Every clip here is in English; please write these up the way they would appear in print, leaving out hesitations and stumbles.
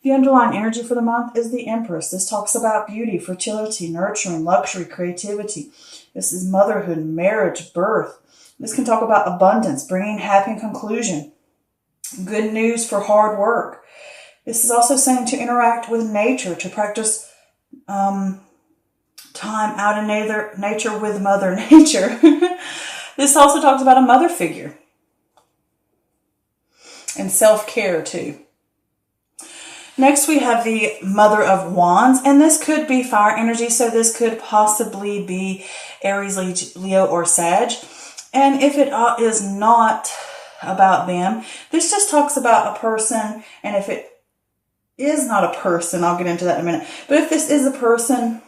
The underlying energy for the month is the Empress. This talks about beauty, fertility, nurturing, luxury, creativity. This is motherhood, marriage, birth. This can talk about abundance, bringing happy conclusion. Good news for hard work. This is also saying to interact with nature, to practice time out in nature with Mother Nature. This also talks about a mother figure. And self-care too. Next, we have the Mother of Wands, and this could be fire energy, so this could possibly be Aries, Leo, or Sag. And if it is not about them, this just talks about a person, and if it is not a person, I'll get into that in a minute, but if this is a person,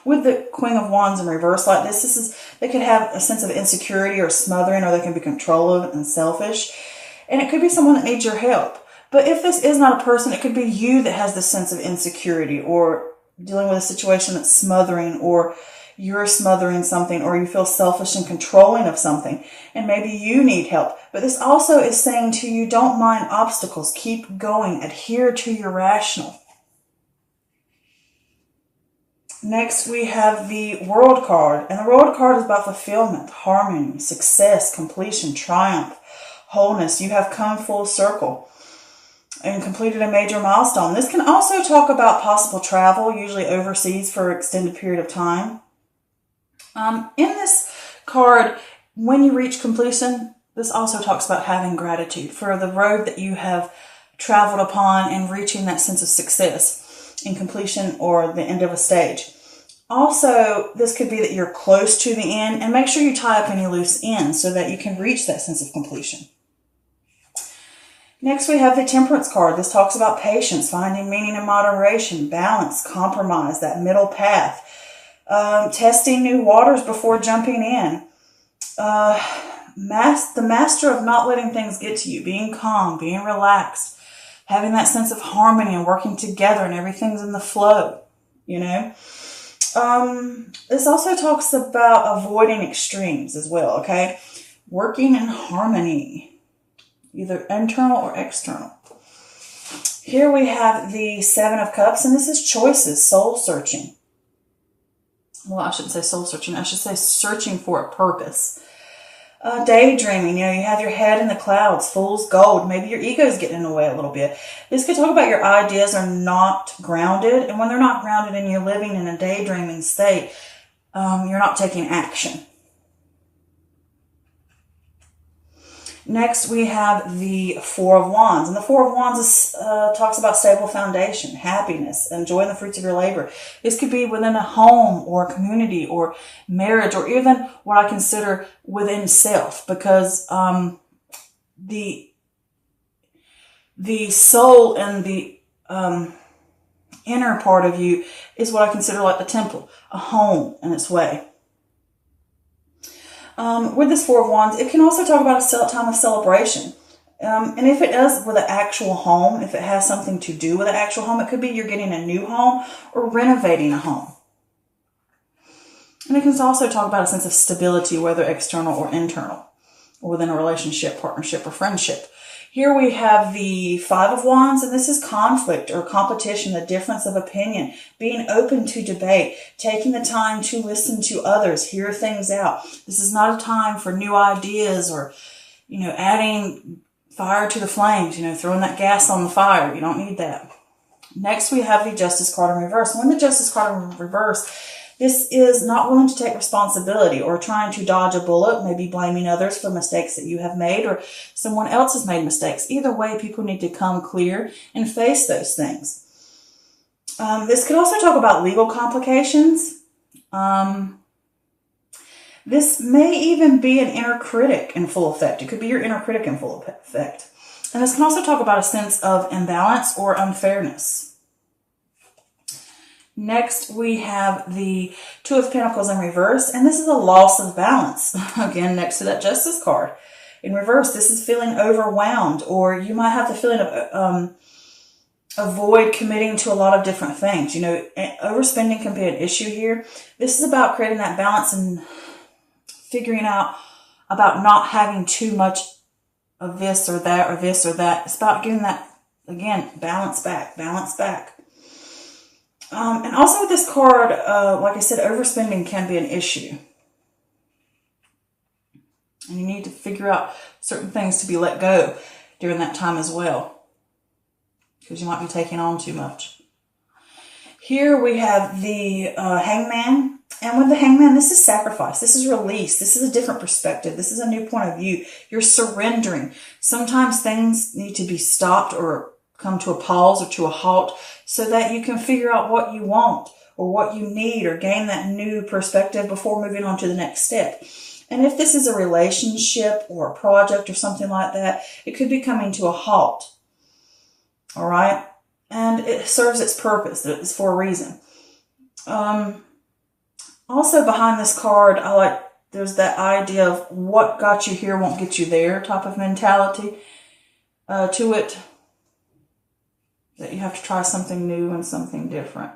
with the Queen of Wands in reverse like this, they could have a sense of insecurity or smothering, or they can be controlling and selfish. And it could be someone that needs your help. But if this is not a person, it could be you that has this sense of insecurity, or dealing with a situation that's smothering, or you're smothering something, or you feel selfish and controlling of something, and maybe you need help. But this also is saying to you, don't mind obstacles. Keep going. Adhere to your rational. Next, we have the World card. And the World card is about fulfillment, harmony, success, completion, triumph, wholeness. You have come full circle and completed a major milestone. This can also talk about possible travel, usually overseas for an extended period of time. In this card, when you reach completion, this also talks about having gratitude for the road that you have traveled upon and reaching that sense of success in completion or the end of a stage. Also, this could be that you're close to the end, and make sure you tie up any loose ends so that you can reach that sense of completion. Next, we have the Temperance card. This talks about patience, finding meaning in moderation, balance, compromise, that middle path, testing new waters before jumping in, the master of not letting things get to you, being calm, being relaxed, having that sense of harmony and working together and everything's in the flow, you know. This also talks about avoiding extremes as well, okay? Working in harmony, either internal or external. Here we have the Seven of Cups, and this is choices, soul searching. Well, I shouldn't say soul searching. I should say searching for a purpose. Daydreaming, you have your head in the clouds, fool's gold. Maybe your ego's getting in the way a little bit. This could talk about your ideas are not grounded. And when they're not grounded and you're living in a daydreaming state, you're not taking action. Next, we have the Four of Wands. And the Four of Wands talks about stable foundation, happiness, enjoying the fruits of your labor. This could be within a home or a community or marriage, or even what I consider within self, because the soul and the inner part of you is what I consider like the temple, a home in its way. With this Four of Wands, it can also talk about a time of celebration. And if it does with an actual home, if it has something to do with an actual home, it could be you're getting a new home or renovating a home. And it can also talk about a sense of stability, whether external or internal, or within a relationship, partnership, or friendship. Here we have the Five of Wands, and this is conflict or competition, the difference of opinion, being open to debate, taking the time to listen to others, hear things out. This is not a time for new ideas or, adding fire to the flames, throwing that gas on the fire. You don't need that. Next, we have the Justice card in reverse. When the Justice card in reverse, this is not willing to take responsibility or trying to dodge a bullet, maybe blaming others for mistakes that you have made or someone else has made mistakes. Either way, people need to come clear and face those things. This could also talk about legal complications. This may even be an inner critic in full effect. It could be your inner critic in full effect. And this can also talk about a sense of imbalance or unfairness. Next, we have the Two of Pentacles in reverse, and this is a loss of balance. Again, next to that Justice card. In reverse, this is feeling overwhelmed, or you might have the feeling of avoid committing to a lot of different things. Overspending can be an issue here. This is about creating that balance and figuring out about not having too much of this or that or this or that. It's about getting that, again, balance back, balance back. And also with this card, like I said, overspending can be an issue. And you need to figure out certain things to be let go during that time as well, because you might be taking on too much. Here we have the Hangman. And with the Hangman, this is sacrifice. This is release. This is a different perspective. This is a new point of view. You're surrendering. Sometimes things need to be stopped or come to a pause or to a halt so that you can figure out what you want or what you need or gain that new perspective before moving on to the next step. And if this is a relationship or a project or something like that, it could be coming to a halt. All right? And it serves its purpose. It's for a reason. Also behind this card, there's that idea of what got you here won't get you there type of mentality to it. That you have to try something new and something different.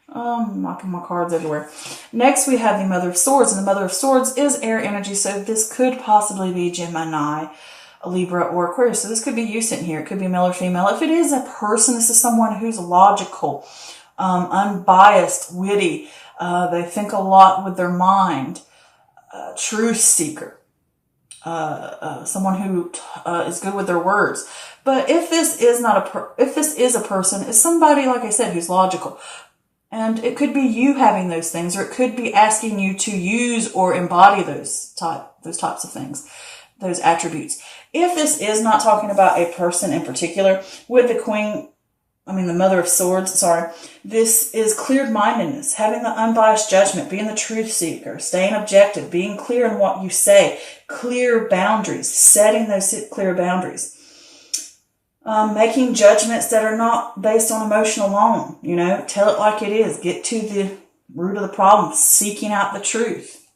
Knocking my cards everywhere. Next, we have the Mother of Swords. And the Mother of Swords is air energy. So this could possibly be Gemini, a Libra, or Aquarius. So this could be you sitting here. It could be male or female. If it is a person, this is someone who's logical, unbiased, witty. They think a lot with their mind. Truth seeker. Someone who is good with their words. But if this is if this is a person, it's somebody, like I said, who's logical. And it could be you having those things, or it could be asking you to use or embody those types of things, those attributes. If this is not talking about a person in particular, with the Mother of Swords, this is cleared-mindedness, having the unbiased judgment, being the truth seeker, staying objective, being clear in what you say, clear boundaries, setting those clear boundaries. Making judgments that are not based on emotion alone. Tell it like it is. Get to the root of the problem. Seeking out the truth.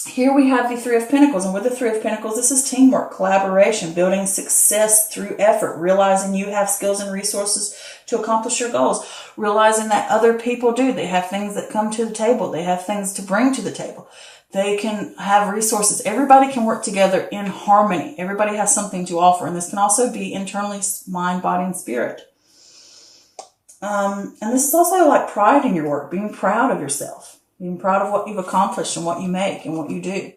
Here we have the Three of Pentacles. And with the Three of Pentacles, this is teamwork, collaboration, building success through effort, realizing you have skills and resources to accomplish your goals, realizing that other people do. They have things that come to the table. They have things to bring to the table. They can have resources. Everybody can work together in harmony. Everybody has something to offer. And this can also be internally mind, body, and spirit. And this is also like pride in your work, being proud of yourself, being proud of what you've accomplished and what you make and what you do.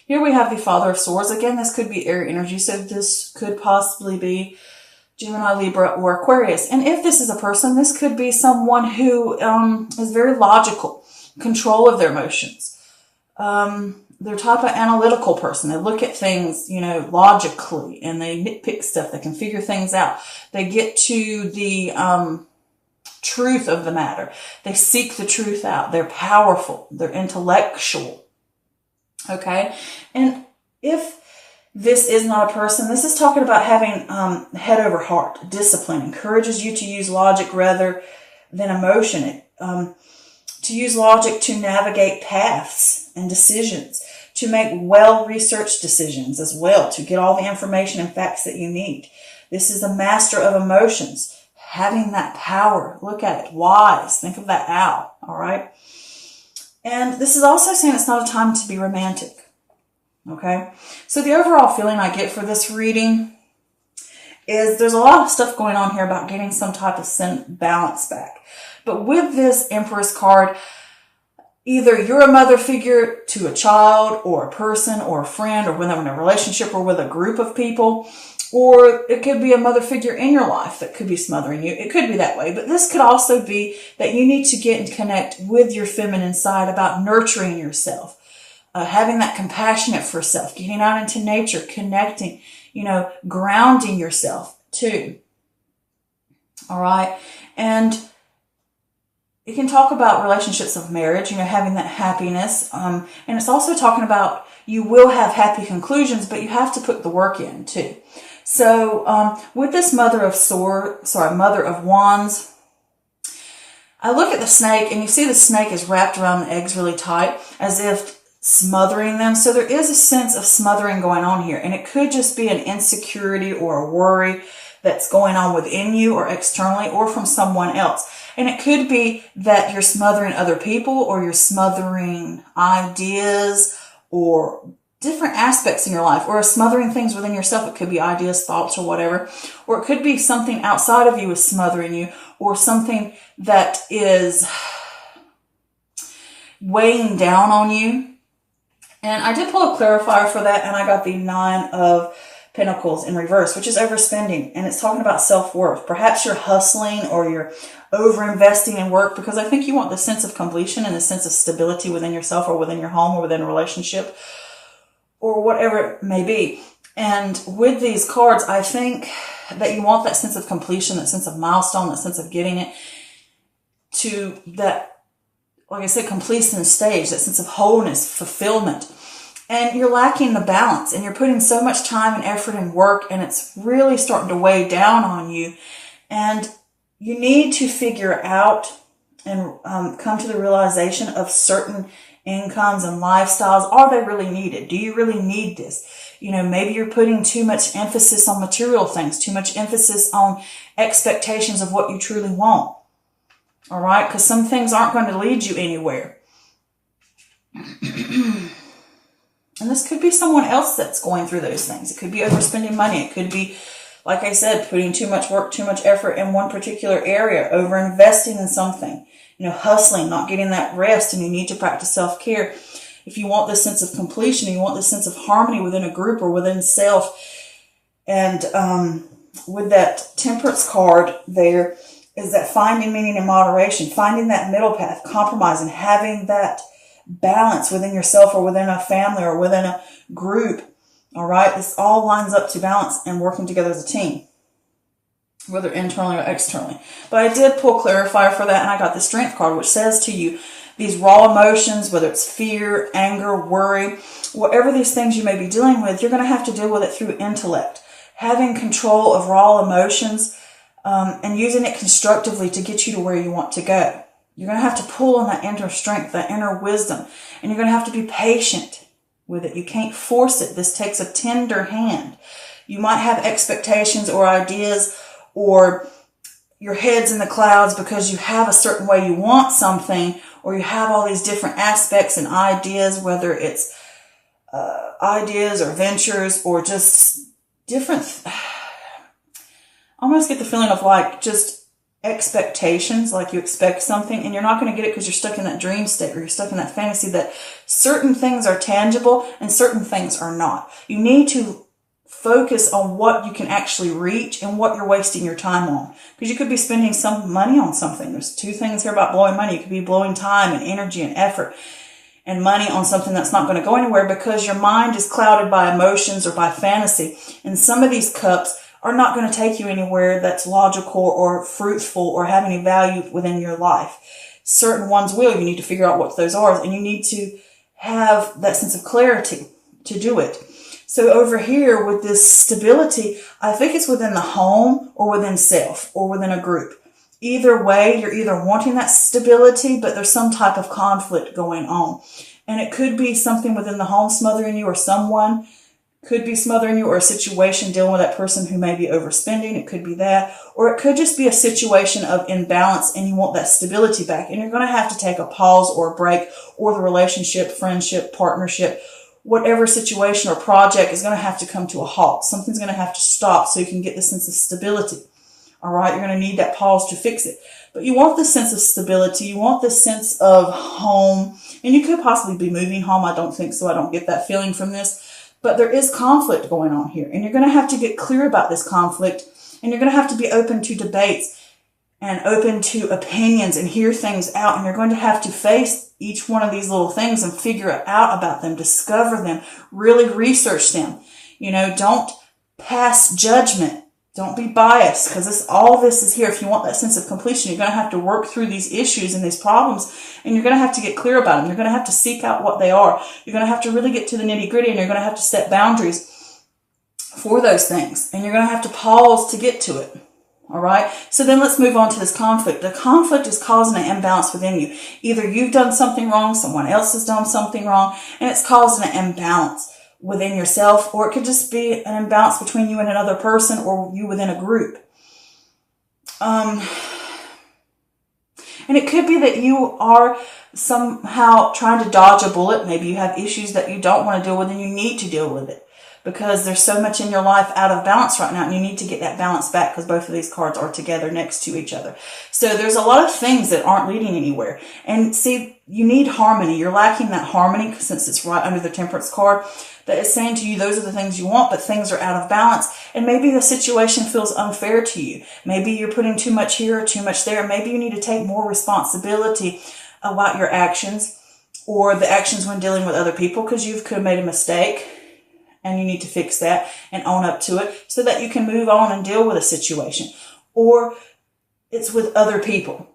Here we have the Father of Swords. Again, this could be air energy. So this could possibly be Gemini, Libra, or Aquarius. And if this is a person, this could be someone who is very logical, control of their emotions. They're type of analytical person. They look at things, logically, and they nitpick stuff. They can figure things out. They get to the truth of the matter. They seek the truth out. They're powerful. They're intellectual. Okay? And if this is not a person, this is talking about having head over heart, discipline, encourages you to use logic rather than emotion. To use logic to navigate paths and decisions, to make well-researched decisions as well, to get all the information and facts that you need. This is a master of emotions, having that power. Look at it. Wise. Think of that owl. All right. And this is also saying it's not a time to be romantic. Okay. So the overall feeling I get for this reading is there's a lot of stuff going on here about getting some type of balance back. But with this Empress card, either you're a mother figure to a child or a person or a friend or whether in a relationship or with a group of people, or it could be a mother figure in your life that could be smothering you. It could be that way, but this could also be that you need to get and connect with your feminine side about nurturing yourself, having that compassionate for self, getting out into nature, connecting, grounding yourself too. All right. And it can talk about relationships of marriage, having that happiness. And it's also talking about you will have happy conclusions, but you have to put the work in too. So with this Mother of Wands, I look at the snake and you see the snake is wrapped around the eggs really tight as if smothering them. So there is a sense of smothering going on here. And it could just be an insecurity or a worry that's going on within you or externally or from someone else. And it could be that you're smothering other people or you're smothering ideas or different aspects in your life, or smothering things within yourself. It could be ideas, thoughts, or whatever, or it could be something outside of you is smothering you, or something that is weighing down on you. And I did pull a clarifier for that, and I got the 9 of Pentacles in reverse, which is overspending, and it's talking about self-worth. Perhaps you're hustling or you're over-investing in work because I think you want the sense of completion and the sense of stability within yourself or within your home or within a relationship or whatever it may be. And with these cards, I think that you want that sense of completion, that sense of milestone, that sense of getting it to that, like I said, completion stage, that sense of wholeness, fulfillment. And you're lacking the balance, and you're putting so much time and effort and work, and it's really starting to weigh down on you. And you need to figure out and come to the realization of certain incomes and lifestyles. Are they really needed? Do you really need this? Maybe you're putting too much emphasis on material things, too much emphasis on expectations of what you truly want. All right? Because some things aren't going to lead you anywhere. And this could be someone else that's going through those things. It could be overspending money. It could be, like I said, putting too much work, too much effort in one particular area, over-investing in something, hustling, not getting that rest, and you need to practice self-care. If you want this sense of completion, you want this sense of harmony within a group or within self. And with that Temperance card there is that finding meaning in moderation, finding that middle path, compromising, having that balance within yourself or within a family or within a group. All right. This all lines up to balance and working together as a team, whether internally or externally. But I did pull clarifier for that, and I got the Strength card, which says to you, these raw emotions, whether it's fear, anger, worry, whatever these things you may be dealing with, you're going to have to deal with it through intellect. Having control of raw emotions and using it constructively to get you to where you want to go. You're going to have to pull on that inner strength, that inner wisdom, and you're going to have to be patient with it. You can't force it. This takes a tender hand. You might have expectations or ideas, or your head's in the clouds because you have a certain way you want something, or you have all these different aspects and ideas, whether it's ideas or ventures or just different. I almost get the feeling of like just expectations, like you expect something and you're not going to get it because you're stuck in that dream state or you're stuck in that fantasy that certain things are tangible and certain things are not. You need to focus on what you can actually reach and what you're wasting your time on, because you could be spending some money on something. There's 2 things here about blowing money. You could be blowing time and energy and effort and money on something that's not going to go anywhere because your mind is clouded by emotions or by fantasy. And some of these cups are not going to take you anywhere that's logical or fruitful or have any value within your life. Certain ones will. You need to figure out what those are, and you need to have that sense of clarity to do it. So over here with this stability, I think it's within the home or within self or within a group. Either way, you're either wanting that stability, but there's some type of conflict going on. And it could be something within the home smothering you, or someone could be smothering you, or a situation dealing with that person who may be overspending. It could be that, or it could just be a situation of imbalance and you want that stability back. And you're going to have to take a pause or a break, or the relationship, friendship, partnership, whatever situation or project is going to have to come to a halt. Something's going to have to stop so you can get the sense of stability. All right. You're going to need that pause to fix it. But you want this sense of stability. You want this sense of home, and you could possibly be moving home. I don't think so. I don't get that feeling from this. But there is conflict going on here, and you're going to have to get clear about this conflict, and you're going to have to be open to debates and open to opinions and hear things out, and you're going to have to face each one of these little things and figure out about them, discover them, really research them. Don't pass judgment. Don't be biased, because all this is here. If you want that sense of completion, you're going to have to work through these issues and these problems, and you're going to have to get clear about them. You're going to have to seek out what they are. You're going to have to really get to the nitty-gritty, and you're going to have to set boundaries for those things, and you're going to have to pause to get to it. All right? So then let's move on to this conflict. The conflict is causing an imbalance within you. Either you've done something wrong, someone else has done something wrong, and it's causing an imbalance within yourself, or it could just be an imbalance between you and another person, or you within a group. And And it could be that you are somehow trying to dodge a bullet. Maybe you have issues that you don't want to deal with and you need to deal with it because there's so much in your life out of balance right now and you need to get that balance back because both of these cards are together next to each other. So there's a lot of things that aren't leading anywhere. And see, you need harmony. You're lacking that harmony since it's right under the Temperance card. That is saying to you, those are the things you want, but things are out of balance. And maybe the situation feels unfair to you. Maybe you're putting too much here or too much there. Maybe you need to take more responsibility about your actions or the actions when dealing with other people because you could have made a mistake and you need to fix that and own up to it so that you can move on and deal with a situation. Or it's with other people.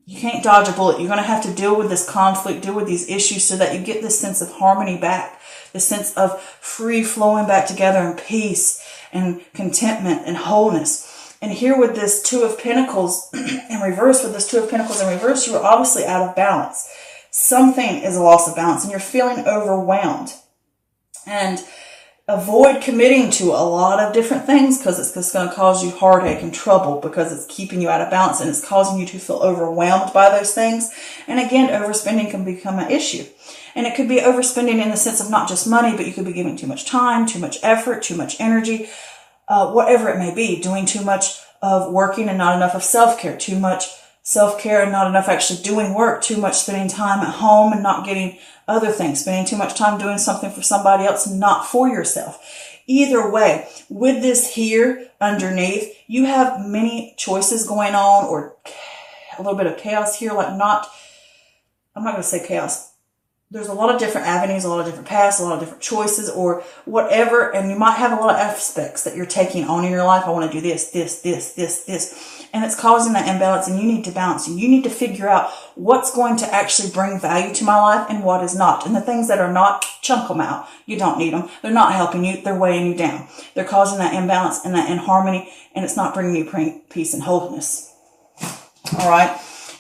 You can't dodge a bullet. You're going to have to deal with this conflict, deal with these issues so that you get this sense of harmony back, this sense of free flowing back together and peace and contentment and wholeness. And here with this Two of Pentacles in reverse, you are obviously out of balance. Something is a loss of balance and you're feeling overwhelmed. And avoid committing to a lot of different things because it's just going to cause you heartache and trouble because it's keeping you out of balance and it's causing you to feel overwhelmed by those things. And again, overspending can become an issue. And it could be overspending in the sense of not just money, but you could be giving too much time, too much effort, too much energy, whatever it may be, doing too much of working and not enough of self-care, too much self-care and not enough actually doing work, too much spending time at home and not getting other things, spending too much time doing something for somebody else and not for yourself. Either way, with this here underneath, you have many choices going on or a little bit of chaos here, I'm not going to say chaos. There's a lot of different avenues, a lot of different paths, a lot of different choices or whatever. And you might have a lot of aspects that you're taking on in your life. I want to do this. And it's causing that imbalance and you need to balance. You need to figure out what's going to actually bring value to my life and what is not. And the things that are not, chunk them out. You don't need them. They're not helping you. They're weighing you down. They're causing that imbalance and that inharmony and it's not bringing you peace and wholeness. All right.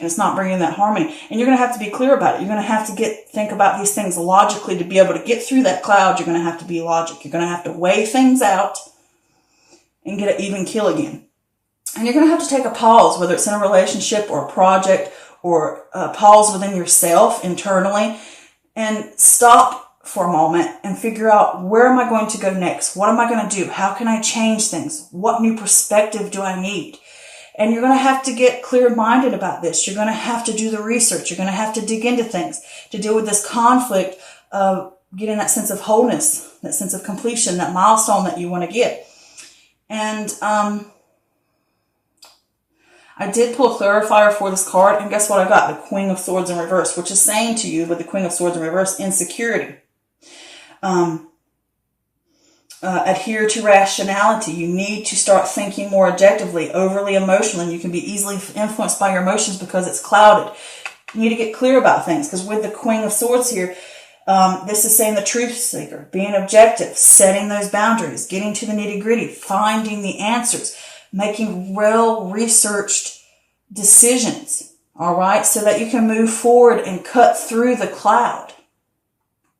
And it's not bringing that harmony. And you're going to have to be clear about it. You're going to have to think about these things logically to be able to get through that cloud. You're going to have to be logic. You're going to have to weigh things out and get an even keel again. And you're going to have to take a pause, whether it's in a relationship or a project or a pause within yourself internally and stop for a moment and figure out where am I going to go next? What am I going to do? How can I change things? What new perspective do I need? And you're going to have to get clear-minded about this. You're going to have to do the research. You're going to have to dig into things to deal with this conflict of getting that sense of wholeness, that sense of completion, that milestone that you want to get. And I did pull a clarifier for this card, and guess what I got? The Queen of Swords in reverse, which is saying to you with the Queen of Swords in reverse, insecurity. Adhere to rationality. You need to start thinking more objectively, overly emotional, and you can be easily influenced by your emotions because it's clouded. You need to get clear about things because with the Queen of Swords here, this is saying the truth seeker, being objective, setting those boundaries, getting to the nitty-gritty, finding the answers, making well-researched decisions, all right, so that you can move forward and cut through the cloud.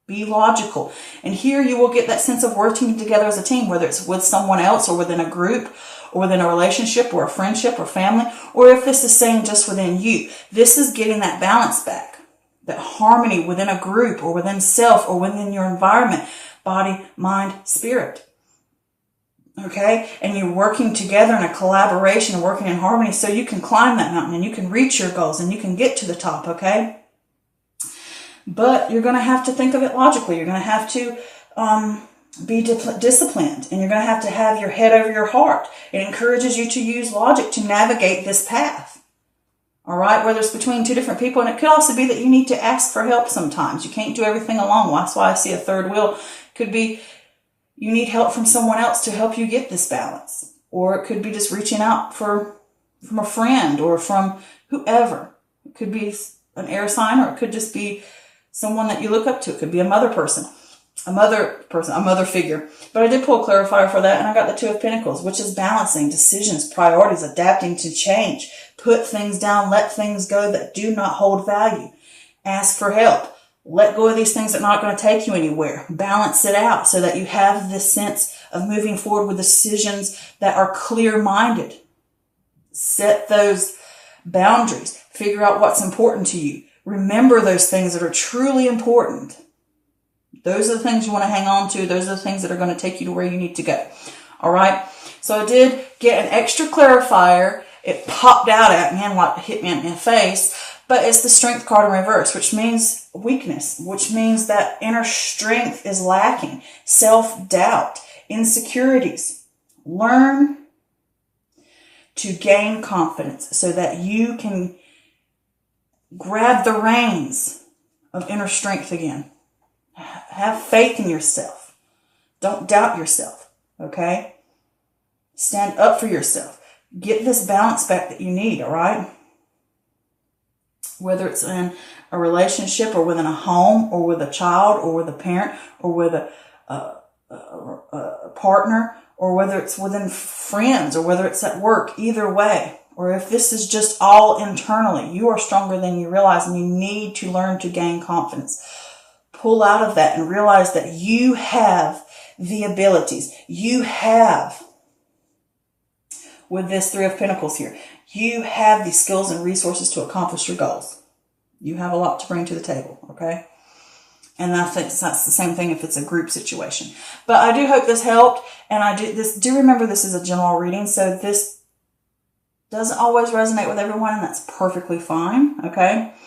Be logical. And here you will get that sense of working together as a team, whether it's with someone else or within a group or within a relationship or a friendship or family, or if this is saying just within you. This is getting that balance back, that harmony within a group or within self or within your environment, body, mind, spirit. Okay? And you're working together in a collaboration and working in harmony so you can climb that mountain and you can reach your goals and you can get to the top, okay? But you're going to have to think of it logically. You're going to have to be disciplined, and you're going to have your head over your heart. It encourages you to use logic to navigate this path. All right, whether it's between two different people, and it could also be that you need to ask for help sometimes. You can't do everything alone. That's why I see a third wheel. Could be you need help from someone else to help you get this balance, or it could be just reaching out from a friend or from whoever. It could be an air sign, or it could just be someone that you look up to. It could be a mother figure. But I did pull a clarifier for that, and I got the Two of Pentacles, which is balancing decisions, priorities, adapting to change. Put things down, let things go that do not hold value. Ask for help. Let go of these things that are not going to take you anywhere. Balance it out so that you have this sense of moving forward with decisions that are clear-minded. Set those Boundaries. Figure out what's important to you. Remember those things that are truly important. Those are the things you want to hang on to. Those are the things that are going to take you to where you need to go. All right. So I did get an extra clarifier. It popped out at me and like hit me in the face. But it's the Strength card in reverse, which means weakness, which means that inner strength is lacking. Self-doubt, insecurities. Learn to gain confidence so that you can grab the reins of inner strength again. Have faith in yourself. Don't doubt yourself, okay? Stand up for yourself. Get this balance back that you need, all right? Whether it's in a relationship or within a home or with a child or with a parent or with a partner, or whether it's within friends or whether it's at work, either way. Or if this is just all internally, you are stronger than you realize and you need to learn to gain confidence. Pull out of that and realize that you have the abilities. You have, with this Three of Pentacles here, you have the skills and resources to accomplish your goals. You have a lot to bring to the table, okay? And I think that's the same thing if it's a group situation. But I do hope this helped. And do remember this is a general reading. So this doesn't always resonate with everyone, and that's perfectly fine. Okay.